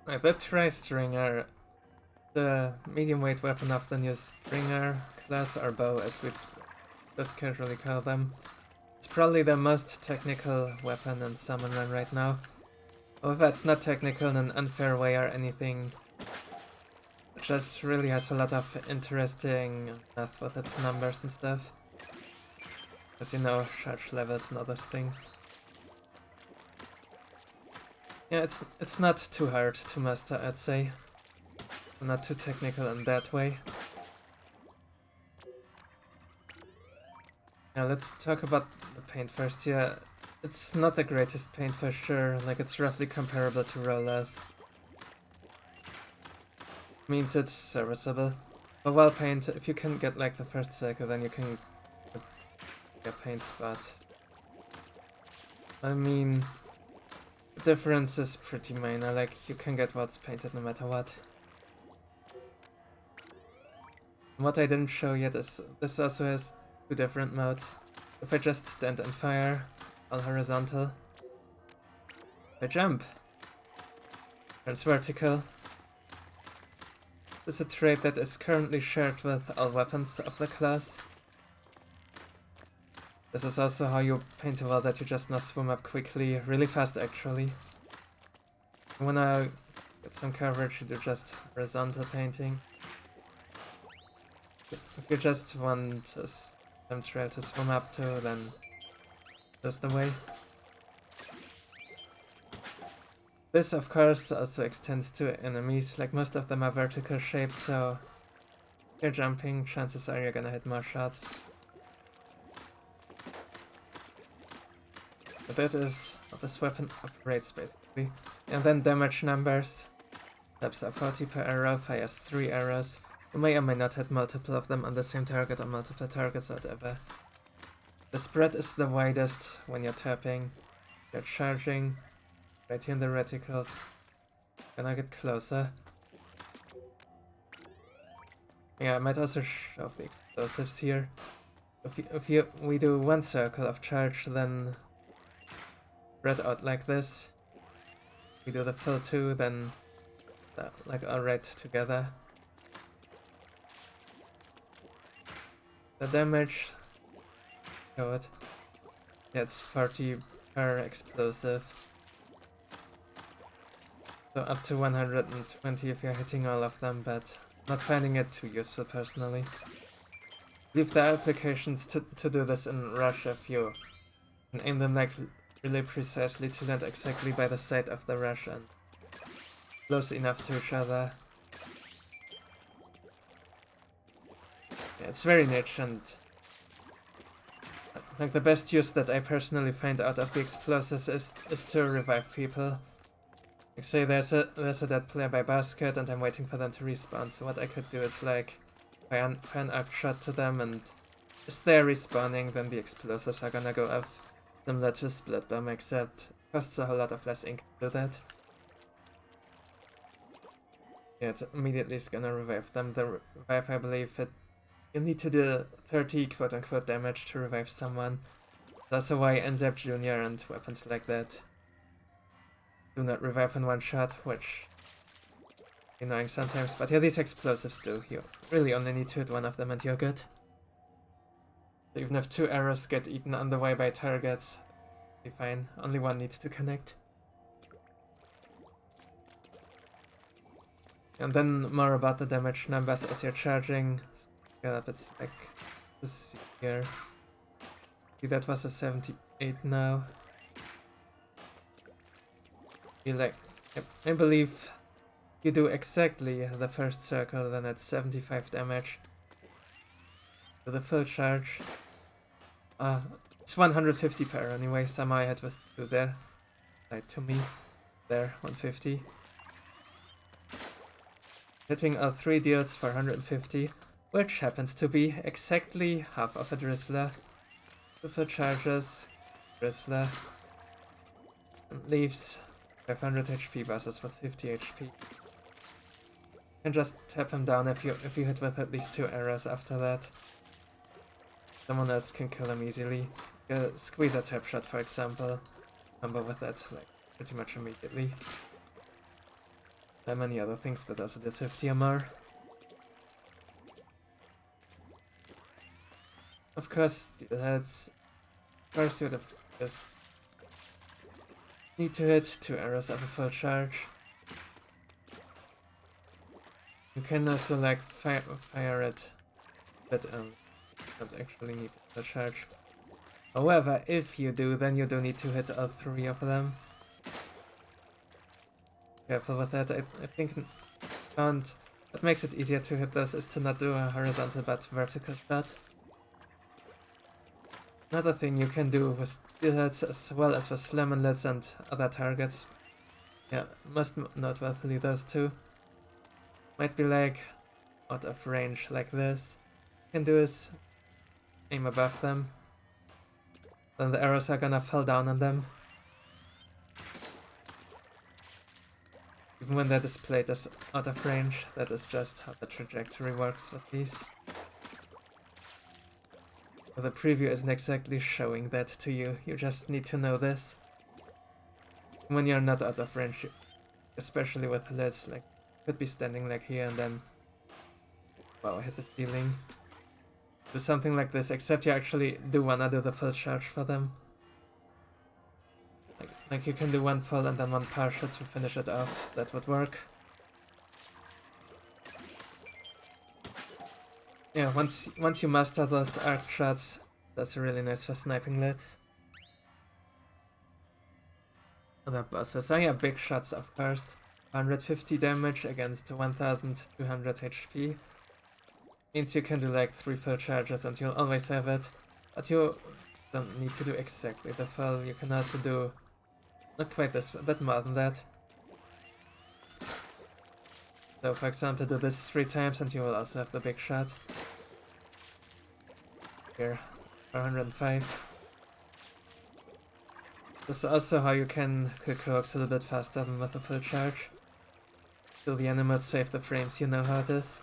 Right, the Tri-Stringer, the medium weight weapon of the new Stringer class, or bow as we just casually call them. It's probably the most technical weapon in Salmon Run right now. However, it's not technical in an unfair way or anything. It just really has a lot of interesting math with its numbers and stuff. As you know, charge levels and other things. Yeah, it's not too hard to master, I'd say. Not too technical in that way. Now let's talk about the paint first. Yeah, it's not the greatest paint for sure. Like, it's roughly comparable to rollers. Means it's serviceable. But while paint, if you can get like the first circle, then you can get paint spot. I mean, the difference is pretty minor. Like, you can get what's painted no matter what. What I didn't show yet is this also has two different modes. If I just stand and fire, all horizontal. If I jump, turns vertical. This is a trait that is currently shared with all weapons of the class. This is also how you paint a wall that you just now swim up quickly, really fast actually. You wanna get some coverage, you do just horizontal painting. If you just want some trail to swim up to, then just the way. This of course also extends to enemies, like most of them are vertical shaped, so if you're jumping, chances are you're gonna hit more shots. But that is how this weapon operates basically. And then damage numbers. Steps are 40 per arrow, fires 3 arrows. You may or may not hit multiple of them on the same target or multiple targets, whatever. The spread is the widest when you're tapping. You're charging. Right here in the reticles. Gonna get closer. Yeah, I might also show off the explosives here. If we do one circle of charge, then spread out like this. We do the full 2, then like all right together. The damage, show it. Yeah, it's 40 per explosive. So up to 120 if you're hitting all of them, but not finding it too useful personally. Leave the applications to do this in rush if you can aim them like really precisely to land exactly by the side of the rush and close enough to each other. Yeah, it's very niche, and like the best use that I personally find out of the explosives is to revive people. Like, say there's a dead player by basket and I'm waiting for them to respawn, so what I could do is like fire an arc shot to them, and as they're respawning, then the explosives are gonna go off. Similar to Split Bomb, except it costs a whole lot of less ink to do that. Yeah, it immediately is gonna revive them. The revive, I believe, you need to do 30 quote-unquote damage to revive someone. That's also why NZEP Jr. and weapons like that do not revive in one shot, which is annoying sometimes. But yeah, these explosives do. You really only need to hit one of them and you're good. So even if 2 arrows get eaten on the way by targets, be fine. Only one needs to connect. And then more about the damage numbers as you're charging. It's like this here. See, that was a 78 now. I believe you do exactly the first circle, then it's 75 damage. To the full charge. It's 150 per anyway, somehow I had with 2 there. Right to me. There, 150. Hitting all 3 deals for 150, which happens to be exactly half of a Drizzler. The full charges, Drizzler, and leaves 500 HP bosses with 50 HP. And just tap him down if you hit with at least 2 arrows after that. Someone else can kill him easily. Squeeze a tap shot, for example. Combo with that like pretty much immediately. There are many other things that also did 50 or more. Of course, that's first you would have just need to hit 2 arrows of a full charge. You can also like fire it, but don't actually need a charge. However, if you do, then you do need to hit all 3 of them. Careful with that. I think what makes it easier to hit those is to not do a horizontal but vertical shot. Another thing you can do with steelheads as well as with salmon and other targets, yeah, most noteworthy those two, might be like out of range like this. You can do is aim above them, then the arrows are gonna fall down on them. Even when they're displayed as out of range, that is just how the trajectory works with these. The preview isn't exactly showing that to you, you just need to know this. When you're not out of range, especially with lids, like, could be standing like here and then, wow, hit the ceiling. Do something like this, except you actually do wanna do the full charge for them. Like you can do 1 full and then 1 partial to finish it off, that would work. Yeah, once you master those arc shots, that's really nice for sniping lids. Other bosses, yeah, big shots of course. 150 damage against 1200 HP. Means you can do like 3 full charges and you'll always have it. But you don't need to do exactly the full, you can also do not quite this, a bit more than that. So for example, do this 3 times and you will also have the big shot. Here, 405. This is also how you can kill coax a little bit faster than with a full charge. Till the animals save the frames, you know how it is.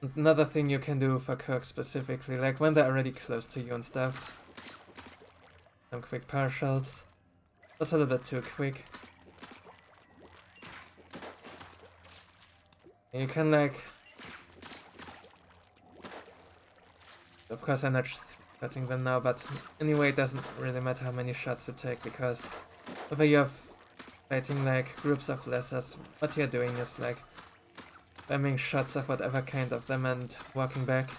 And another thing you can do for coax specifically, like when they're already close to you and stuff. Some quick partials. That's a little bit too quick. You can like... Of course I'm not cutting them now, but anyway it doesn't really matter how many shots you take, because whether you're fighting like groups of lessers, what you're doing is like spamming shots of whatever kind of them and walking back.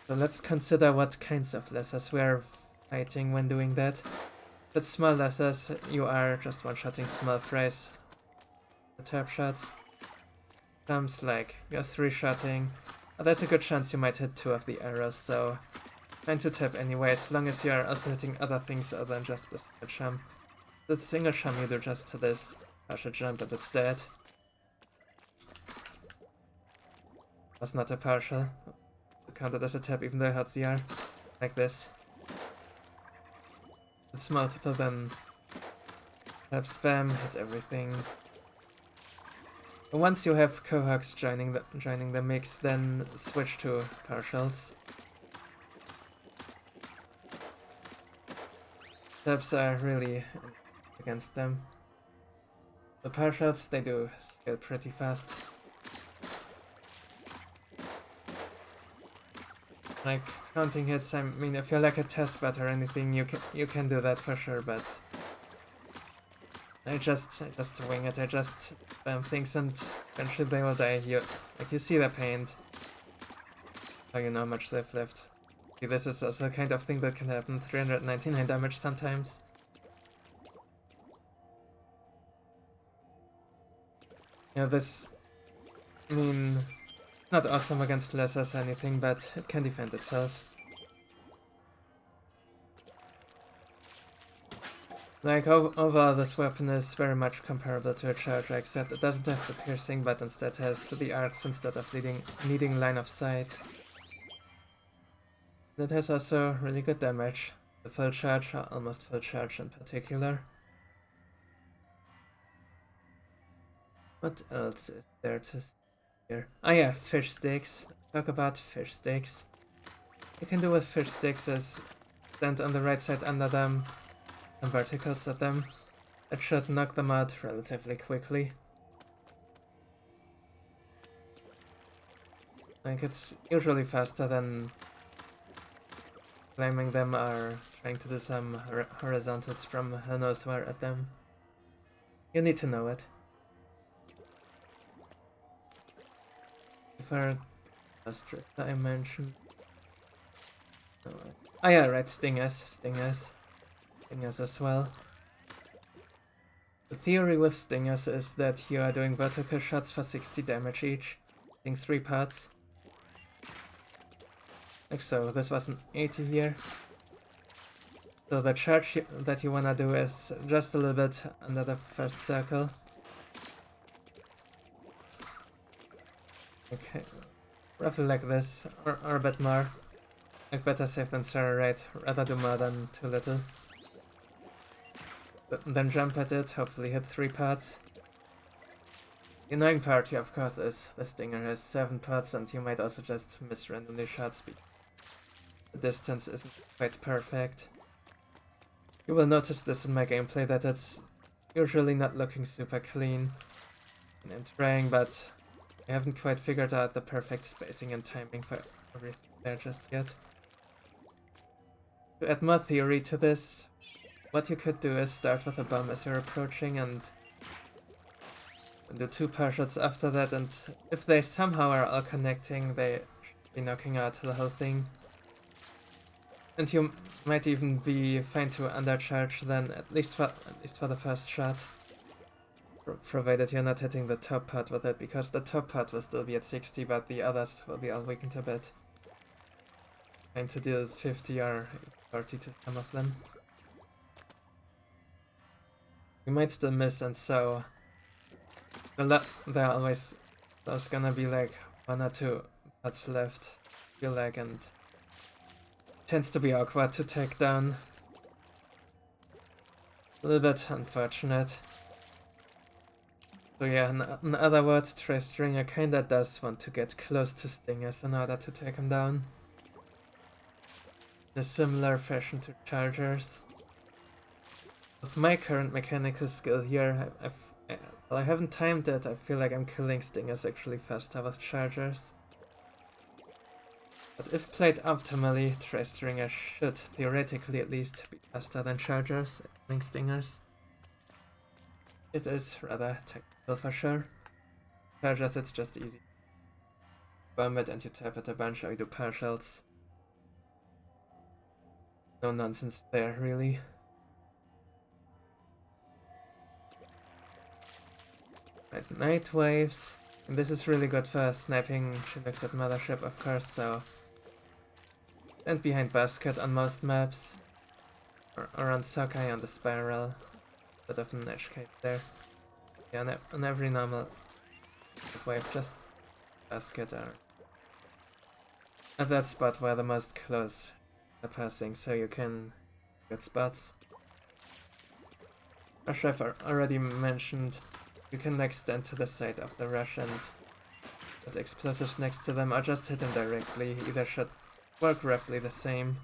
So let's consider what kinds of lessers we are fighting when doing that. With small lessers, you are just one-shotting small frays. The tap shots. Comes like you're 3-shotting. There's a good chance you might hit 2 of the arrows, so trying to tap anyway, as long as you're also hitting other things other than just the single jump. The single jump you do just to this partial jump and it's dead. That's not a partial. Counted as a tap even though it hurts the R. Like this. It's multiple, then tap spam, hit everything. Once you have cohorts joining the mix, then switch to partials. Taps are really against them. The partials, they do scale pretty fast. Like counting hits, I mean, if you're like a test bot or anything, you can do that for sure, but I just wing it. I just spam things and eventually they will die. You see the paint. Oh, you know how much they've left. See, this is also a kind of thing that can happen. 399 damage sometimes. Yeah, this, I mean, not awesome against lessers or anything, but it can defend itself. Like, overall this weapon is very much comparable to a charger, except it doesn't have the piercing, but instead has the arcs instead of needing line of sight. It has also really good damage. The full charge, or almost full charge in particular. What else is there to see here? Oh yeah, fish sticks. Talk about fish sticks. You can do with fish sticks is stand on the right side under them, some verticals at them. That should knock them out relatively quickly. Like, it's usually faster than claiming them or trying to do some horizontals from who knows where at them. You need to know it. For that I mentioned. Oh yeah, right, Stingers as well. The theory with Stingers is that you are doing vertical shots for 60 damage each, hitting 3 parts. Like so, this was an 80 here. So the charge that you wanna do is just a little bit under the first circle. Okay, roughly like this, or a bit more. Like, better safe than sorry, right? Rather do more than too little. Then jump at it, hopefully hit 3 parts. The annoying part here, of course, is the Stinger has 7 parts, and you might also just miss randomly shots because the distance isn't quite perfect. You will notice this in my gameplay, that it's usually not looking super clean and trying, but I haven't quite figured out the perfect spacing and timing for everything there just yet. To add more theory to this, what you could do is start with a bomb as you're approaching and do 2 parachutes after that, and if they somehow are all connecting, they should be knocking out the whole thing. And you might even be fine to undercharge then, at least for the first shot. Provided you're not hitting the top part with it, because the top part will still be at 60, but the others will be all weakened a bit. Trying to deal 50 or 40 to some of them. You might still miss, and so there are always there's gonna be like 1 or 2 parts left, I feel like, and tends to be awkward to take down. A little bit unfortunate. So yeah, in other words, Trace Stringer kinda does want to get close to Stingers in order to take him down. In a similar fashion to Chargers. With my current mechanical skill here, I haven't timed it, I feel like I'm killing Stingers actually faster with Chargers. But if played optimally, Trace Stringer should, theoretically at least, be faster than Chargers at killing Stingers. It is rather technical for sure. Chargers, it's just easy. Bomb it and you tap it a bunch, or you do partials. No nonsense there, really. Right, Night Waves. And this is really good for sniping Chinooks at Mothership, of course, so... And behind Basket on most maps. Or on Sockeye on the Spiral. Bit of an edge case there. Yeah, on every normal wave, just Basket are at that spot where the most close are passing, so you can get spots. Rush I've already mentioned, you can extend to the side of the rush and put explosives next to them, or just hit them directly, either should work roughly the same.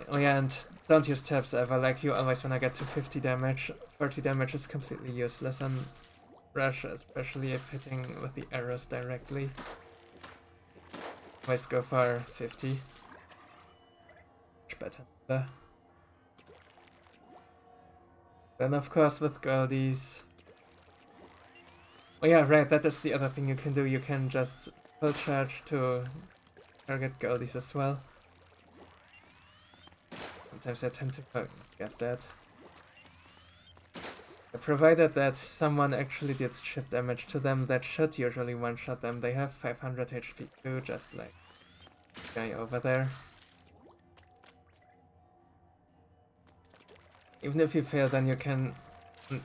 Oh yeah, and don't use tabs ever, like you always wanna get to 50 damage. 40 damage is completely useless on rush, especially if hitting with the arrows directly. Always go for 50. Much better. Then of course with Goldies... Oh yeah, right, that is the other thing you can do, you can just full charge to target Goldies as well. Sometimes I tend to forget that. Provided that someone actually did chip damage to them, that should usually one-shot them. They have 500 HP too, just like the guy over there. Even if you fail, then you can,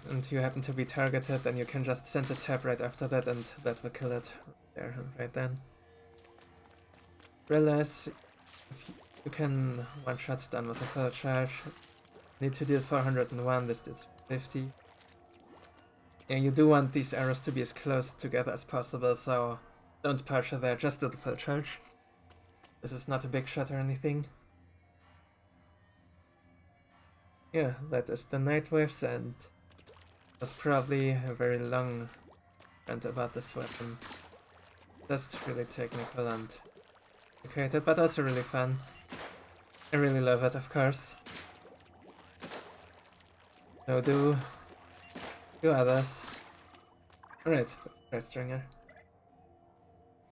and you happen to be targeted, then you can just send a tap right after that, and that will kill it there, right then. Realize if you can one-shot stun with a full charge. Need to deal 401, this did 50. Yeah, you do want these arrows to be as close together as possible, so don't partial there, just do the full charge. This is not a big shot or anything. yeah, that is the Night Waves, and that's probably a very long rant about this weapon. That's really technical and complicated, but also really fun. I really love it, of course. So do others. Alright, let's try Stringer.